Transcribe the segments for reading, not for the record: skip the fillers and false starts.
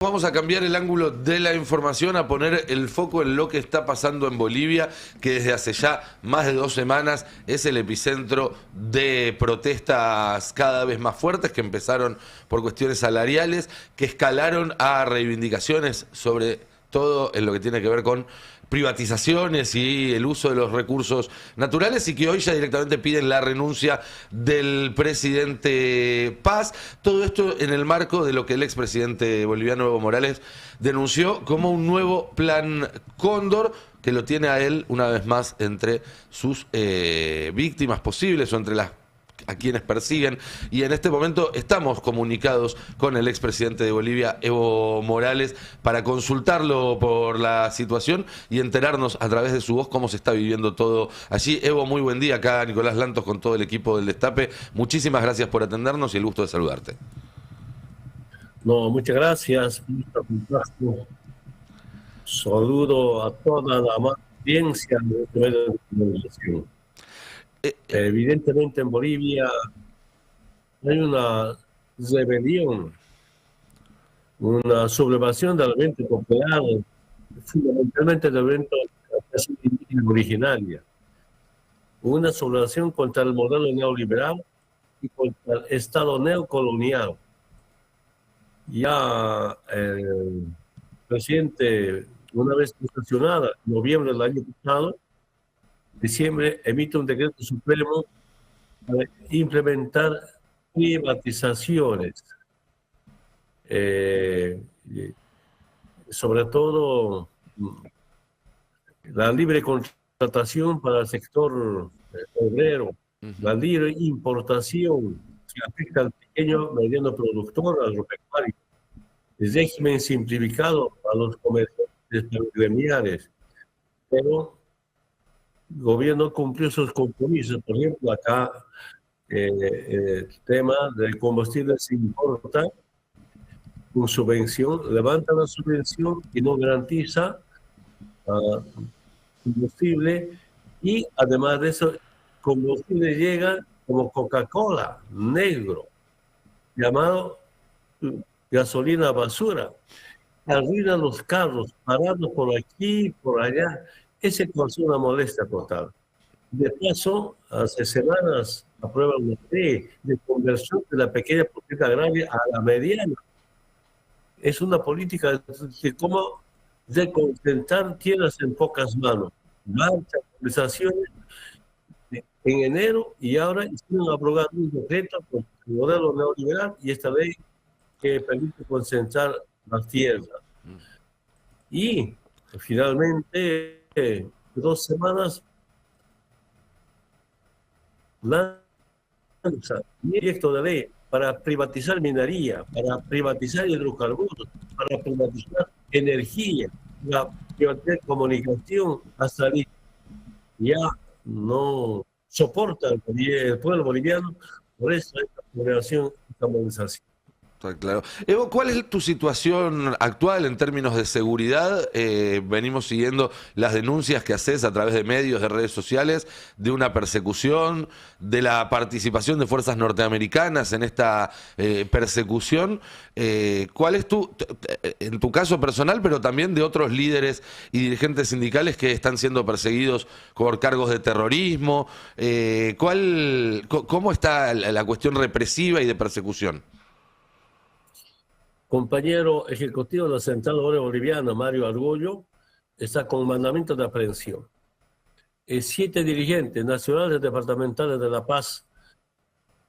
Vamos a cambiar el ángulo de la información, a poner el foco en lo que está pasando en Bolivia, que desde hace ya más de 2 semanas es el epicentro de protestas cada vez más fuertes, que empezaron por cuestiones salariales, que escalaron a reivindicaciones sobre todo en lo que tiene que ver con privatizaciones y el uso de los recursos naturales, y que hoy ya directamente piden la renuncia del presidente Paz. Todo esto en el marco de lo que el expresidente boliviano Evo Morales denunció como un nuevo plan Cóndor, que lo tiene a él una vez más entre sus víctimas posibles, o entre las a quienes persiguen, y en este momento estamos comunicados con el expresidente de Bolivia, Evo Morales, para consultarlo por la situación y enterarnos a través de su voz cómo se está viviendo todo allí. Evo, muy buen día. Acá Nicolás Lantos con todo el equipo del Destape. Muchísimas gracias por atendernos y el gusto de saludarte. No, muchas gracias. Saludo a toda la audiencia de este medio de comunicación. Evidentemente en Bolivia hay una rebelión, una sublevación del ambiente popular, fundamentalmente del ambiente indígena originaria, una sublevación contra el modelo neoliberal y contra el Estado neocolonial. Ya el presidente, una vez sancionada en noviembre del año pasado, diciembre, emite un decreto supremo para implementar privatizaciones, sobre todo la libre contratación para el sector obrero, la libre importación que afecta al pequeño y mediano productor, agropecuario, el régimen simplificado para los comerciantes gremiales, pero el gobierno cumplió sus compromisos. Por ejemplo, acá el tema del combustible se importa con subvención, levanta la subvención y no garantiza combustible, y además de eso, combustible llega como Coca-Cola, negro, llamado gasolina basura. Arruina los carros, parados por aquí, por allá. Ese causó una molestia total. De paso, hace semanas aprueban una ley de conversión de la pequeña propiedad agraria a la mediana. Es una política de cómo concentrar tierras en pocas manos. Marchas, conversaciones en enero, y ahora están aprobando un decreto con el modelo neoliberal y esta ley que permite concentrar las tierras. Y finalmente, 2 semanas, lanza un proyecto de ley para privatizar minería, para privatizar hidrocarburos, para privatizar energía, para privatizar comunicación, hasta ahí. Ya no soporta el pueblo boliviano, por eso esta población, esta movilización. Claro. Evo, ¿cuál es tu situación actual en términos de seguridad? Venimos siguiendo las denuncias que haces a través de medios, de redes sociales, de una persecución, de la participación de fuerzas norteamericanas en esta persecución. ¿Cuál es en tu caso personal, pero también de otros líderes y dirigentes sindicales que están siendo perseguidos por cargos de terrorismo? ¿Cómo está la cuestión represiva y de persecución? Compañero ejecutivo de la Central Obrera Boliviana, Mario Argollo, está con mandamiento de aprehensión. 7 dirigentes nacionales departamentales de La Paz,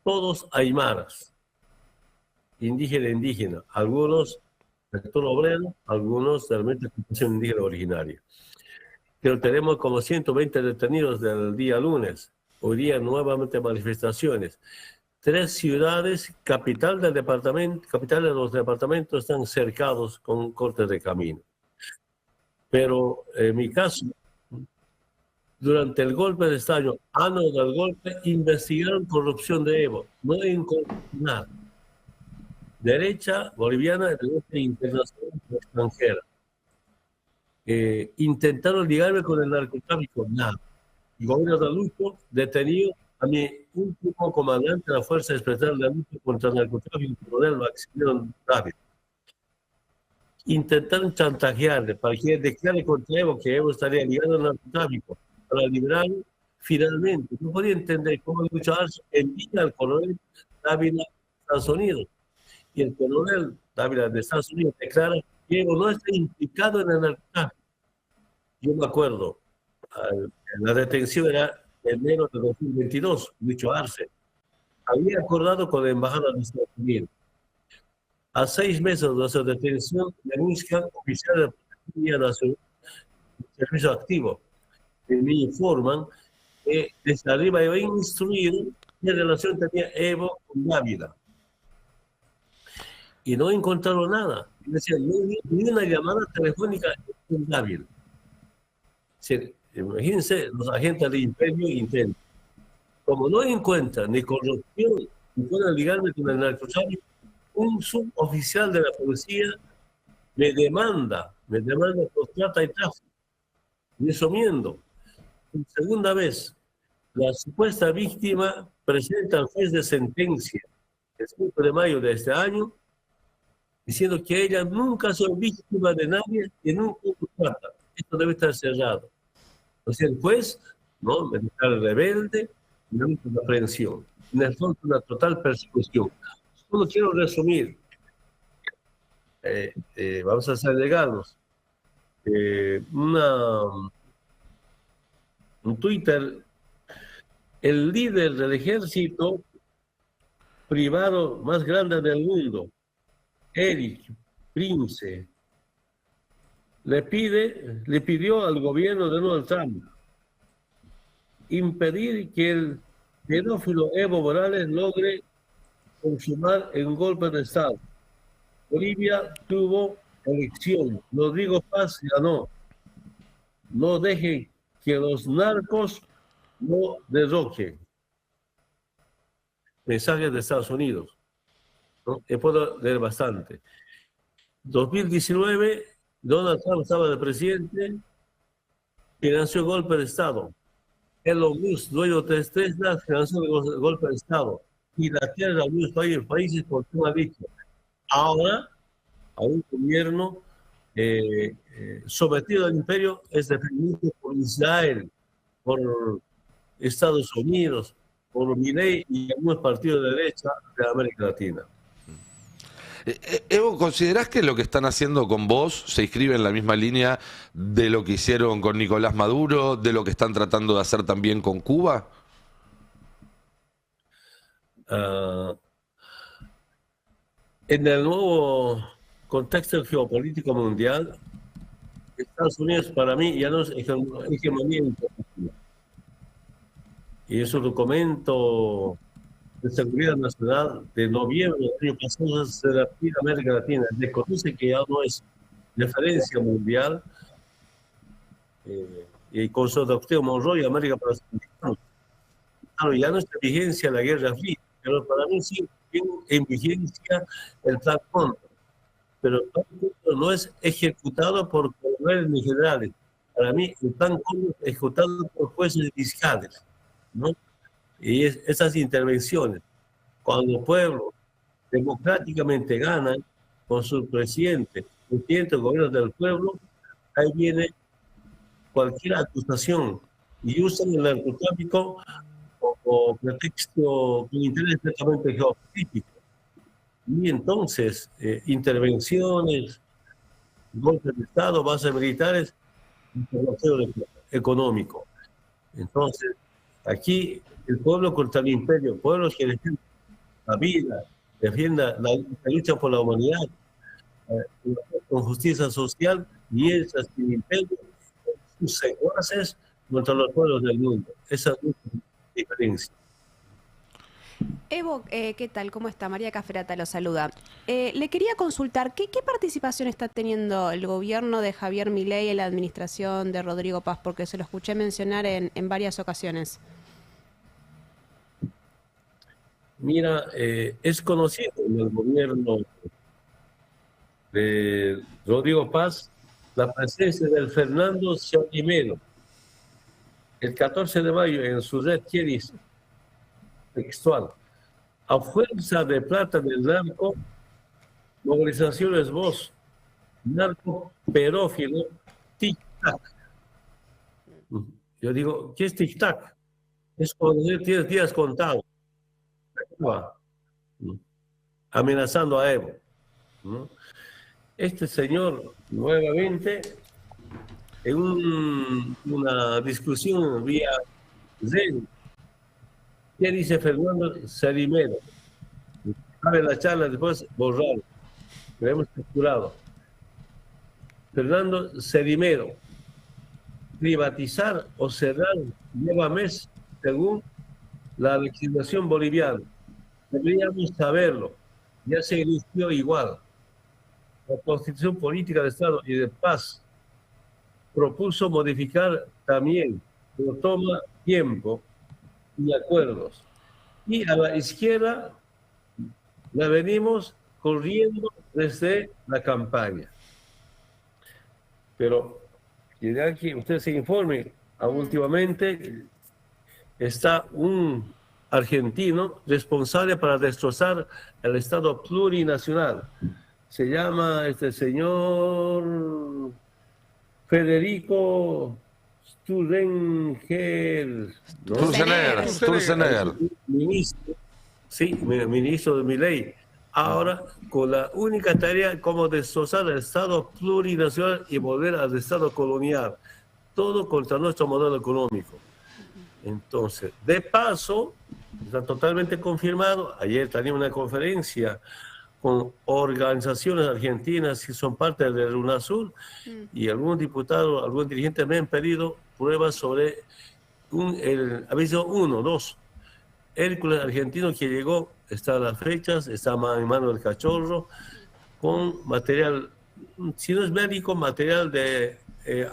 todos aymaras, indígena, algunos del sector obrero, algunos de la ocupación indígena originaria. Pero tenemos como 120 detenidos del día lunes. Hoy día nuevamente manifestaciones. 3 ciudades, capital del departamento, capitales de los departamentos, están cercados con cortes de camino. Pero en mi caso, durante el golpe de Estado, años del golpe, investigaron corrupción de Evo. No encontraron nada. Derecha boliviana, derecha internacional extranjera. Intentaron ligarme con el narcotráfico, nada. El gobierno de Lucho detenido a mi último comandante de la Fuerza Especial de Lucha contra el Narcotráfico, el coronel Maximiliano David. intentaron chantajearle para que declare contra Evo que Evo estaría ligado al narcotráfico, para liberarlo finalmente. No podía entender cómo Lucho Arce envía al coronel Dávila de Estados Unidos. Y el coronel Dávila de Estados Unidos declara que Evo no está implicado en el narcotráfico. Yo me acuerdo, la detención era en enero de 2022, Lucho Arce había acordado con la embajada de Estados Unidos. A 6 meses de su detención, denuncian oficiales de Policía Nacional de Servicio Activo, que me informan que desde arriba habían instruido qué relación tenía Evo con Dávila. Y no encontraron nada. Decían, ni una llamada telefónica con Dávila. Imagínense los agentes del imperio interno. Como no encuentran ni corrupción, ni pueden ligarme con el narcotráfico, un suboficial de la policía me demanda por trata y tráfico. Resumiendo, por segunda vez, la supuesta víctima presenta al juez de sentencia el 5 de mayo de este año, diciendo que ella nunca ha sido víctima de nadie y nunca hubo trata. Esto debe estar cerrado. O sea, el juez no me declara rebelde, no hay una aprehensión. En el fondo, una total persecución. Solo quiero resumir. Vamos a hacer legados. Un Twitter, el líder del ejército privado más grande del mundo, Eric Prince, le pidió al gobierno de Donald Trump impedir que el pedófilo Evo Morales logre consumar un golpe de Estado. Bolivia tuvo elección. Rodrigo Paz ganó. No deje que los narcos lo derroquen. Mensajes de Estados Unidos, ¿no? Puedo leer bastante. 2019, Donald Trump estaba de presidente, financió golpe de Estado. Elon Musk, dueño de Tesla, financió el golpe de Estado. Inglaterra, algunos países por tema dicho. Ahora, a un gobierno sometido al imperio es defendido por Israel, por Estados Unidos, por Milei y algunos partidos de derecha de América Latina. Evo, ¿considerás que lo que están haciendo con vos se inscribe en la misma línea de lo que hicieron con Nicolás Maduro, de lo que están tratando de hacer también con Cuba? En el nuevo contexto geopolítico mundial, Estados Unidos para mí ya no es hegemonía internacional. Y es un documento de seguridad nacional de noviembre del año pasado se la pide a América Latina. Reconoce que ya no es referencia mundial y con su doctrina Monroe y América para los americanos. Claro, ya no está en vigencia la Guerra Fría, pero para mí sí tiene en vigencia el Plan Cóndor. Pero el Plan Cóndor no es ejecutado por coroneles ni generales. Para mí el Plan Cóndor es ejecutado por jueces y fiscales, ¿no? Y esas intervenciones, cuando el pueblo democráticamente gana con su presidente el gobierno del pueblo, ahí viene cualquier acusación y usan el narcotráfico o pretexto con interés netamente geopolítico. Y entonces, intervenciones, golpes de Estado, bases militares, intervención económico. Entonces, aquí el pueblo contra el imperio, pueblos que defienden la vida, defienden la lucha por la humanidad, con justicia social, y esas el imperio, sus secuaces contra los pueblos del mundo. Esa es la diferencia. Evo, ¿qué tal? ¿Cómo está? María Caferata lo saluda. Le quería consultar, ¿qué participación está teniendo el gobierno de Javier Milei en la administración de Rodrigo Paz? Porque se lo escuché mencionar en varias ocasiones. Mira, es conocido en el gobierno de Rodrigo Paz la presencia del Fernando Xiaomimeno. El 14 de mayo en su red Tienis textual, a fuerza de plata del narco, movilizaciones vos, narcoperófilo tic-tac. Yo digo, ¿qué es tic-tac? Es cuando tienes días contados. Amenazando a Evo, ¿no? Este señor, nuevamente, en una discusión vía Zen, ¿qué dice Fernando Salimero? Abre la charla, después borrado. Lo hemos capturado. Fernando Salimero, privatizar o cerrar lleva mes según la legislación boliviana. Deberíamos saberlo. Ya se inició igual. La Constitución Política del Estado y de Paz propuso modificar también, pero toma tiempo y acuerdos. Y a la izquierda la venimos corriendo desde la campaña. Pero quería que usted se informe. Últimamente está un argentino responsable para destrozar el Estado plurinacional. Se llama este señor Federico Sturzenegger, ¿no? Sturzenegger. Ministro, sí, ministro de Milei. Ahora, con la única tarea como destrozar el Estado plurinacional y volver al Estado colonial. Todo contra nuestro modelo económico. Entonces, de paso, está totalmente confirmado. Ayer tenía una conferencia con organizaciones argentinas que son parte del UNASUR y algunos diputados, algunos dirigentes me han pedido pruebas sobre el aviso 1, 2. Hércules argentino que llegó, está a las fechas, está en mano del cachorro, con material, si no es médico, material de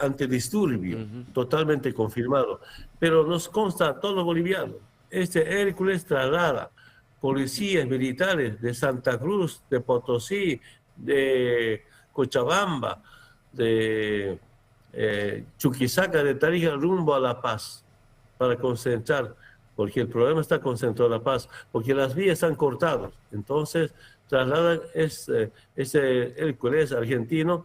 antidisturbio, totalmente confirmado. Pero nos consta a todos los bolivianos, este Hércules traslada policías militares de Santa Cruz, de Potosí, de Cochabamba, de Chuquisaca, de Tarija, rumbo a La Paz, para concentrar, porque el problema está concentrado en La Paz, porque las vías están cortadas. Entonces, trasladan ese Hércules argentino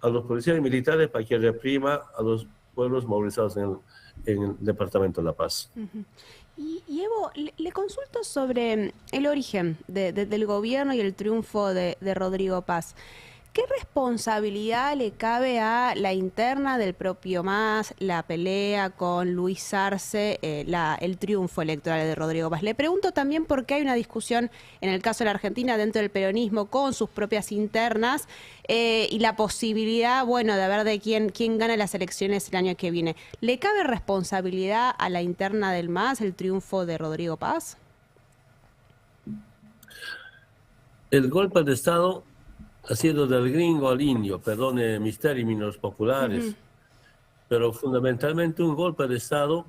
a los policías militares para que reprima a los pueblos movilizados en el departamento de La Paz. Y Evo, le consulto sobre el origen del gobierno y el triunfo de Rodrigo Paz. ¿Qué responsabilidad le cabe a la interna del propio MAS, la pelea con Luis Arce, el triunfo electoral de Rodrigo Paz? Le pregunto también porque hay una discusión en el caso de la Argentina dentro del peronismo con sus propias internas y la posibilidad, bueno, de ver de quién gana las elecciones el año que viene. ¿Le cabe responsabilidad a la interna del MAS el triunfo de Rodrigo Paz? El golpe de Estado ha sido del gringo al indio, perdone mis términos populares, pero fundamentalmente un golpe de Estado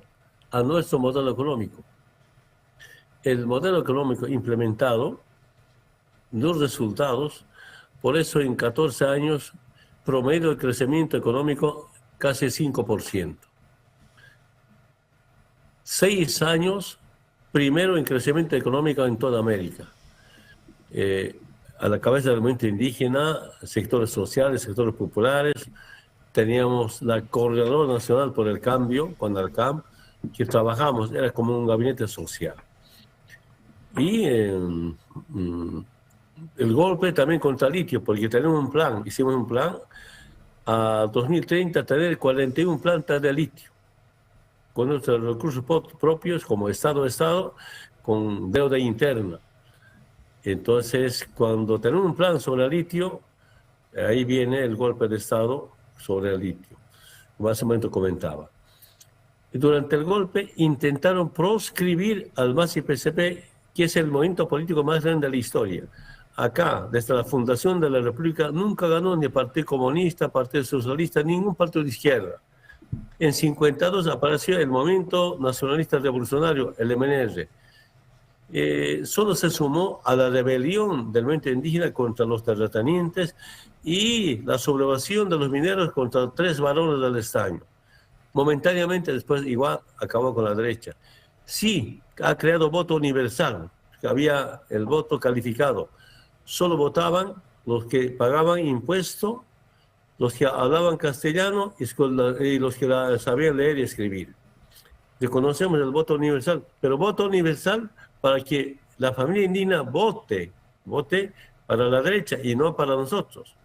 a nuestro modelo económico. El modelo económico implementado, los resultados, por eso en 14 años, promedio de crecimiento económico casi 5%. 6 años, primero en crecimiento económico en toda América. A la cabeza del movimiento indígena, sectores sociales, sectores populares. Teníamos la Coordinadora Nacional por el Cambio, CONALCAM, que trabajamos, era como un gabinete social. Y el golpe también contra el litio, porque tenemos un plan, hicimos un plan a 2030, tener 41 plantas de litio, con nuestros recursos propios como Estado, con deuda interna. Entonces, cuando tenemos un plan sobre el litio, ahí viene el golpe de Estado sobre el litio, como hace un momento comentaba. Y durante el golpe intentaron proscribir al MAS y PCP, que es el movimiento político más grande de la historia. Acá, desde la fundación de la República, nunca ganó ni Partido Comunista, Partido Socialista, ningún partido de izquierda. En 52 apareció el Movimiento Nacionalista Revolucionario, el MNR. Solo se sumó a la rebelión del movimiento indígena contra los terratenientes y la sublevación de los mineros contra 3 varones del estaño. Momentáneamente después igual acabó con la derecha. Sí, ha creado voto universal, había el voto calificado. Solo votaban los que pagaban impuesto los que hablaban castellano y los que sabían leer y escribir. Reconocemos el voto universal, pero voto universal para que la familia indígena vote para la derecha y no para nosotros.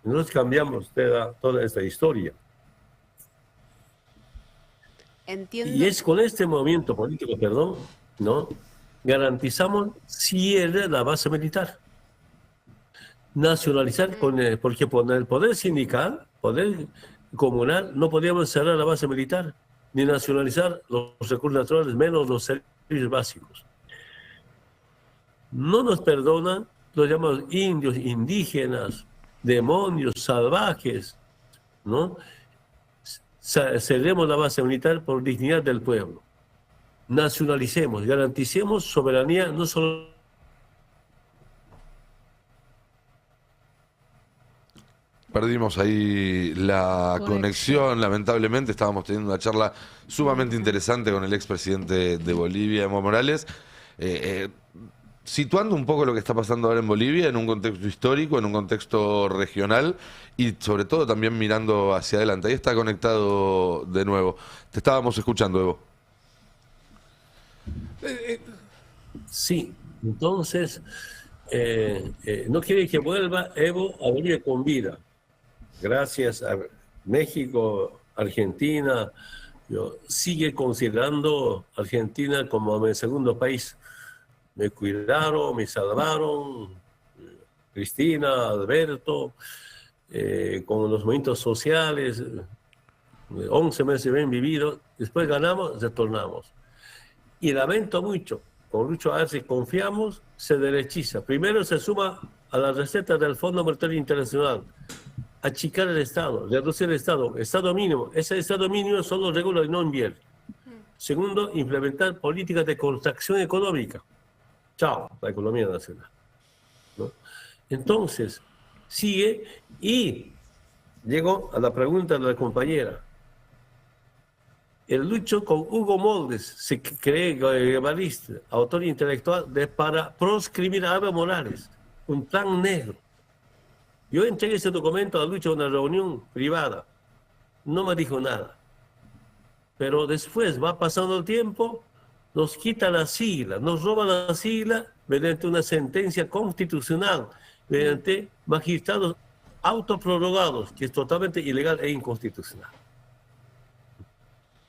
Nosotros cambiamos toda esta historia. Entiendo. Y es con este movimiento político, ¿no? Garantizamos cierre de la base militar. Nacionalizar, porque con el poder sindical, poder comunal, no podíamos cerrar la base militar, ni nacionalizar los recursos naturales, menos los servicios básicos. No nos perdonan los llamados indios, indígenas, demonios, salvajes, ¿no? Cerremos la base militar por dignidad del pueblo. Nacionalicemos, garanticemos soberanía, no solo. Perdimos ahí la conexión, lamentablemente. Estábamos teniendo una charla sumamente interesante con el expresidente de Bolivia, Evo Morales, situando un poco lo que está pasando ahora en Bolivia en un contexto histórico, en un contexto regional y sobre todo también mirando hacia adelante. Ahí está conectado de nuevo. Te estábamos escuchando, Evo. Sí, entonces no quiere que vuelva Evo a Bolivia con vida. Gracias a México, Argentina, sigue considerando Argentina como mi segundo país. Me cuidaron, me salvaron, Cristina, Alberto, con los movimientos sociales, 11 meses bien vividos, después ganamos, retornamos. Y lamento mucho, con Lucho Arce confiamos, se derechiza. Primero se suma a la receta del Fondo Monetario Internacional, achicar el Estado, reducir el Estado mínimo. Ese Estado mínimo solo regula y no invierte. Segundo, implementar políticas de contracción económica. Chao, la economía nacional, ¿no? Entonces, sigue y llego a la pregunta de la compañera. El Lucho con Hugo Moldes se cree guevarista, autor intelectual para proscribir a Evo Morales, un plan negro. Yo entregué ese documento a Lucho en una reunión privada, no me dijo nada. Pero después va pasando el tiempo, nos quita la sigla, nos roba la sigla mediante una sentencia constitucional, mediante magistrados autoprorrogados, que es totalmente ilegal e inconstitucional.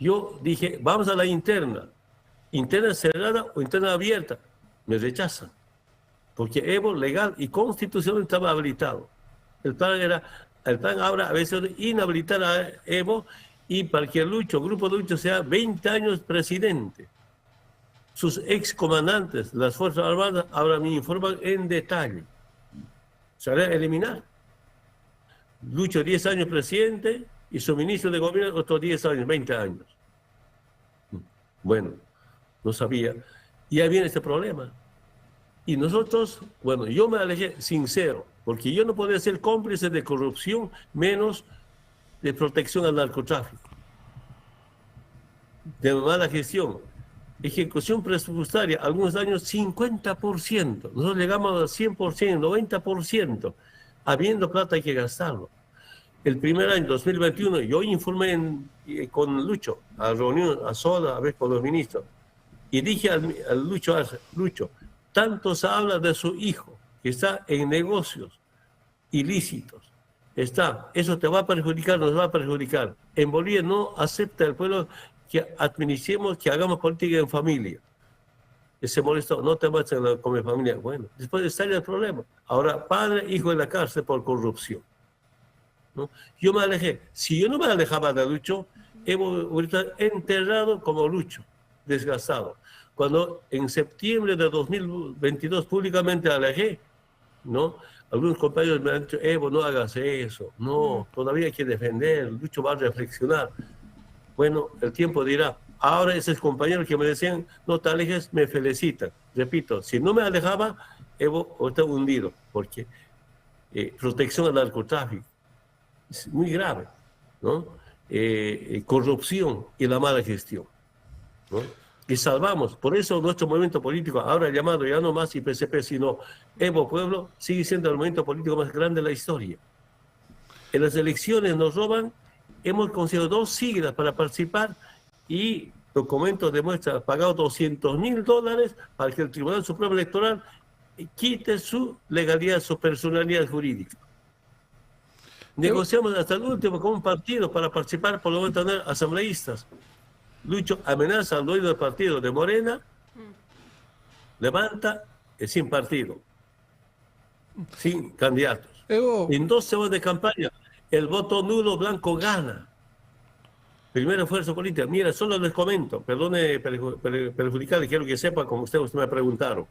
Yo dije, vamos a la interna cerrada o interna abierta. Me rechazan, porque Evo legal y constitucional estaba habilitado. El plan ahora a veces inhabilitar a Evo y para que el grupo de Lucho sea 20 años presidente. Sus excomandantes, las Fuerzas Armadas, ahora me informan en detalle. Se hará eliminar. Lucho 10 años presidente y su ministro de gobierno otros 10 años, 20 años. Bueno, no sabía. Y ahí viene este problema. Y nosotros, bueno, yo me alejé sincero, porque yo no podía ser cómplice de corrupción, menos de protección al narcotráfico. De mala gestión. Ejecución presupuestaria, algunos años 50%. Nosotros llegamos al 100%, 90%. Habiendo plata hay que gastarlo. El primer año, 2021, yo informé con Lucho, a reunión, a sola, a ver con los ministros. Y dije al Lucho, tanto se habla de su hijo, que está en negocios ilícitos. Eso te va a perjudicar, nos va a perjudicar. En Bolivia no acepta el pueblo que administremos, que hagamos política en familia. Y se molestó, no te metas con mi familia. Bueno, después está el problema. Ahora, padre, hijo en la cárcel por corrupción, ¿no? Yo me alejé. Si yo no me alejaba de Lucho, Evo está enterrado como Lucho, desgastado. Cuando en septiembre de 2022 públicamente alejé, ¿no? Algunos compañeros me han dicho, Evo, no hagas eso. No, todavía hay que defender. Lucho va a reflexionar. Bueno, el tiempo dirá. Ahora esos compañeros que me decían, no te alejes, me felicitan. Repito, si no me alejaba, Evo está hundido, porque protección al narcotráfico es muy grave, ¿no? Corrupción y la mala gestión, ¿no? Y salvamos. Por eso nuestro movimiento político, ahora llamado ya no más IPCP, sino Evo Pueblo, sigue siendo el movimiento político más grande de la historia. En las elecciones nos roban, hemos conseguido 2 siglas para participar y documentos demuestran pagado $200.000 para que el Tribunal Supremo Electoral quite su legalidad, su personalidad jurídica. Negociamos hasta el último con un partido para participar, por lo menos tener asambleístas. Lucho amenaza al dueño del partido de Morena, levanta sin partido, sin candidatos. En 2 semanas de campaña, el voto nulo blanco gana. Primera fuerza política. Mira, solo les comento, perdone perjudicarle, quiero que sepa, como ustedes me preguntaron.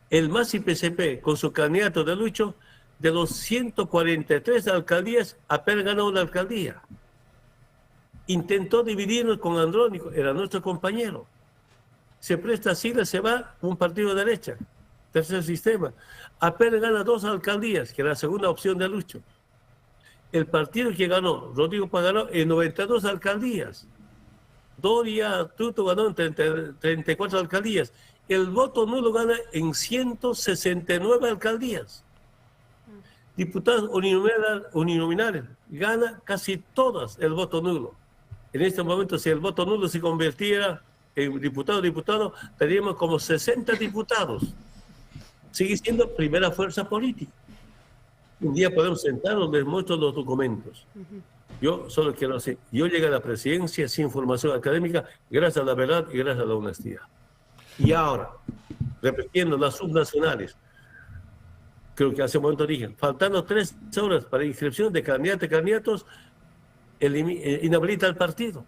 El MAS y PCP, con su candidato de Lucho, de los 143 alcaldías, apenas ganó una alcaldía. Intentó dividirnos con Andrónico, era nuestro compañero. Se presta sigla, se va un partido de derecha, tercer sistema. Apenas gana 2 alcaldías, que era la segunda opción de Lucho. El partido que ganó, Rodrigo Paz, ganó en 92 alcaldías. Doria Tuto ganó en 34 alcaldías. El voto nulo gana en 169 alcaldías. Diputados uninominales, gana casi todas el voto nulo. En este momento, si el voto nulo se convirtiera en diputado, tendríamos como 60 diputados. Sigue siendo primera fuerza política. Un día podemos sentarnos, les muestro los documentos. Yo solo quiero decir, yo llegué a la presidencia sin formación académica, gracias a la verdad y gracias a la honestidad. Y ahora, repitiendo las subnacionales, creo que hace un momento dije, faltando 3 horas para inscripción de candidatos, inhabilita el partido.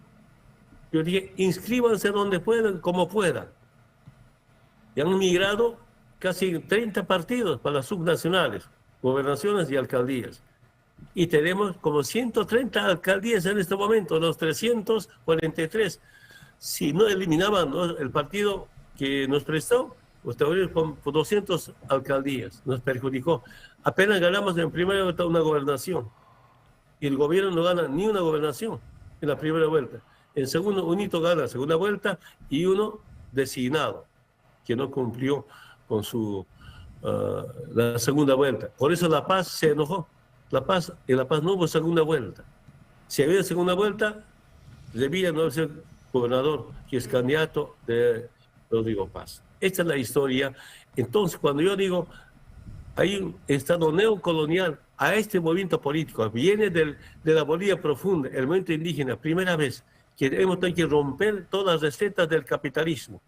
Yo dije, inscríbanse donde puedan, como puedan. Y han migrado casi 30 partidos para las subnacionales, gobernaciones y alcaldías. Y tenemos como 130 alcaldías en este momento, los 343. Si no eliminaban el partido que nos prestó, pues estaríamos con 200 alcaldías. Nos perjudicó. Apenas ganamos en primera vuelta una gobernación. Y el gobierno no gana ni una gobernación en la primera vuelta. En segundo, UNITO gana la segunda vuelta y uno designado, que no cumplió con la segunda vuelta. Por eso La Paz se enojó. En La Paz no hubo segunda vuelta. Si había segunda vuelta, debía no ser gobernador, que es candidato de Rodrigo Paz. Esta es la historia. Entonces, cuando yo digo, hay un estado neocolonial a este movimiento político, viene de la Bolivia profunda, el movimiento indígena, primera vez que hemos tenido que romper todas las recetas del capitalismo.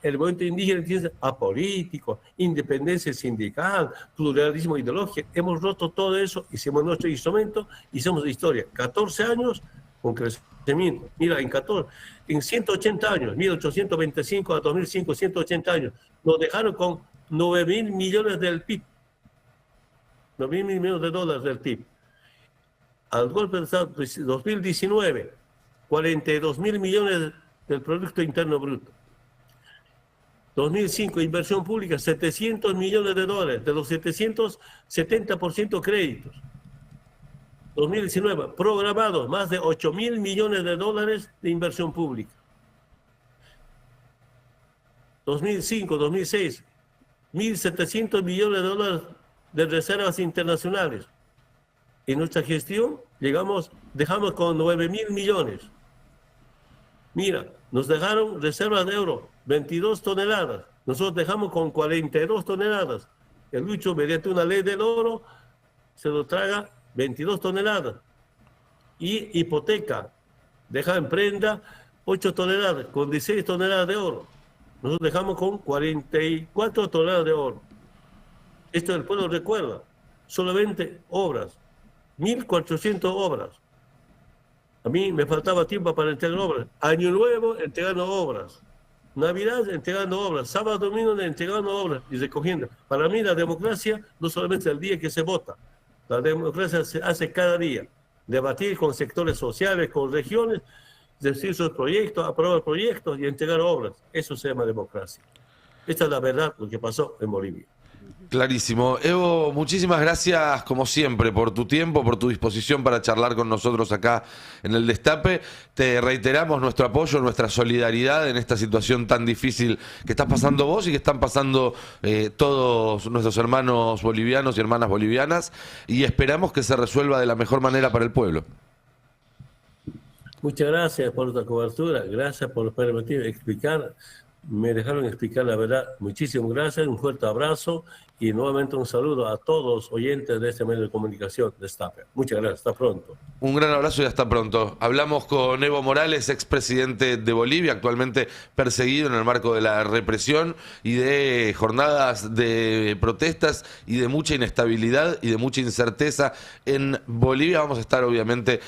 El movimiento indígena tiene apolítico, independencia sindical, pluralismo ideológico. Hemos roto todo eso, hicimos nuestro instrumento, hicimos historia. 14 años con crecimiento. Mira, en 180 años, 1825 a 2005, 180 años, nos dejaron con 9.000 millones del PIB. 9.000 millones de dólares del PIB. Al golpe de Estado, 2019, 42.000 millones del Producto Interno Bruto. 2005, inversión pública, 700 millones de dólares, de los 700, 70% créditos. 2019, programados, más de 8.000 millones de dólares de inversión pública. 2005, 2006, 1.700 millones de dólares de reservas internacionales. En nuestra gestión dejamos con 9.000 millones. Mira, nos dejaron reservas de oro, 22 toneladas. Nosotros dejamos con 42 toneladas. El Lucho, mediante una ley del oro, se lo traga 22 toneladas. Y hipoteca, deja en prenda 8 toneladas, con 16 toneladas de oro. Nosotros dejamos con 44 toneladas de oro. Esto el pueblo recuerda. Solamente obras, 1.400 obras. A mí me faltaba tiempo para entregar obras. Año Nuevo entregando obras. Navidad entregando obras. Sábado, domingo entregando obras y recogiendo. Para mí la democracia no solamente el día que se vota. La democracia se hace cada día. Debatir con sectores sociales, con regiones, decir sus proyectos, aprobar proyectos y entregar obras. Eso se llama democracia. Esta es la verdad lo que pasó en Bolivia. Clarísimo. Evo, muchísimas gracias como siempre por tu tiempo, por tu disposición para charlar con nosotros acá en el Destape. Te reiteramos nuestro apoyo, nuestra solidaridad en esta situación tan difícil que estás pasando vos y que están pasando todos nuestros hermanos bolivianos y hermanas bolivianas, y esperamos que se resuelva de la mejor manera para el pueblo. Muchas gracias por esta cobertura, gracias por permitirme explicar, me dejaron explicar la verdad. Muchísimas gracias, un fuerte abrazo y nuevamente un saludo a todos los oyentes de este medio de comunicación, Destape. Muchas gracias, hasta pronto. Un gran abrazo y hasta pronto. Hablamos con Evo Morales, expresidente de Bolivia, actualmente perseguido en el marco de la represión y de jornadas de protestas y de mucha inestabilidad y de mucha incerteza en Bolivia. Vamos a estar obviamente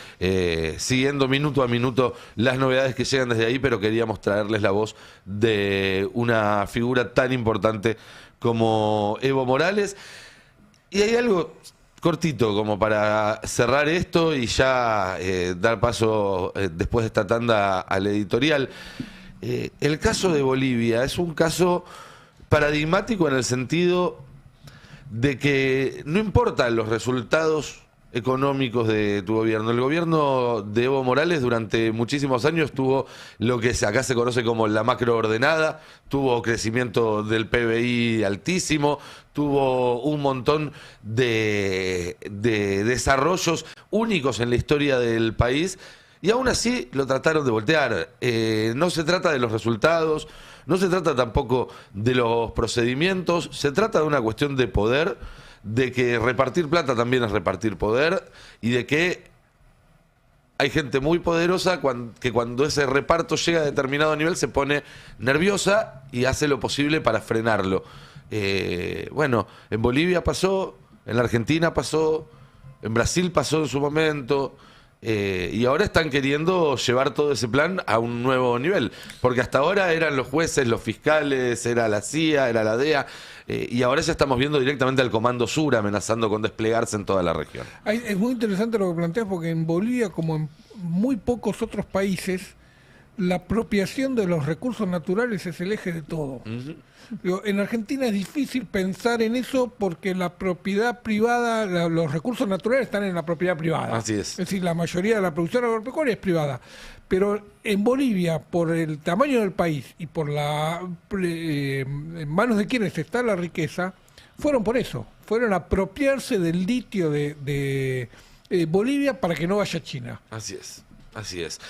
siguiendo minuto a minuto las novedades que llegan desde ahí, pero queríamos traerles la voz de una figura tan importante como Evo Morales. Y hay algo cortito como para cerrar esto y ya dar paso después de esta tanda al editorial. El caso de Bolivia es un caso paradigmático en el sentido de que no importan los resultados económicos de tu gobierno. El gobierno de Evo Morales durante muchísimos años tuvo lo que acá se conoce como la macroordenada, tuvo crecimiento del PBI altísimo, tuvo un montón de desarrollos únicos en la historia del país, y aún así lo trataron de voltear. No se trata de los resultados, no se trata tampoco de los procedimientos, se trata de una cuestión de poder, de que repartir plata también es repartir poder, y de que hay gente muy poderosa que cuando ese reparto llega a determinado nivel se pone nerviosa y hace lo posible para frenarlo. Bueno, en Bolivia pasó, en la Argentina pasó, en Brasil pasó en su momento, y ahora están queriendo llevar todo ese plan a un nuevo nivel, porque hasta ahora eran los jueces, los fiscales, era la CIA, era la DEA, y ahora ya estamos viendo directamente al Comando Sur amenazando con desplegarse en toda la región. Es muy interesante lo que planteas, porque en Bolivia, como en muy pocos otros países, la apropiación de los recursos naturales es el eje de todo. Digo, en Argentina es difícil pensar en eso porque la propiedad privada, los recursos naturales están en la propiedad privada. Así es. Es decir, la mayoría de la producción agropecuaria es privada. Pero en Bolivia, por el tamaño del país y por en manos de quienes está la riqueza, fueron por eso. Fueron a apropiarse del litio de Bolivia para que no vaya a China. Así es, así es.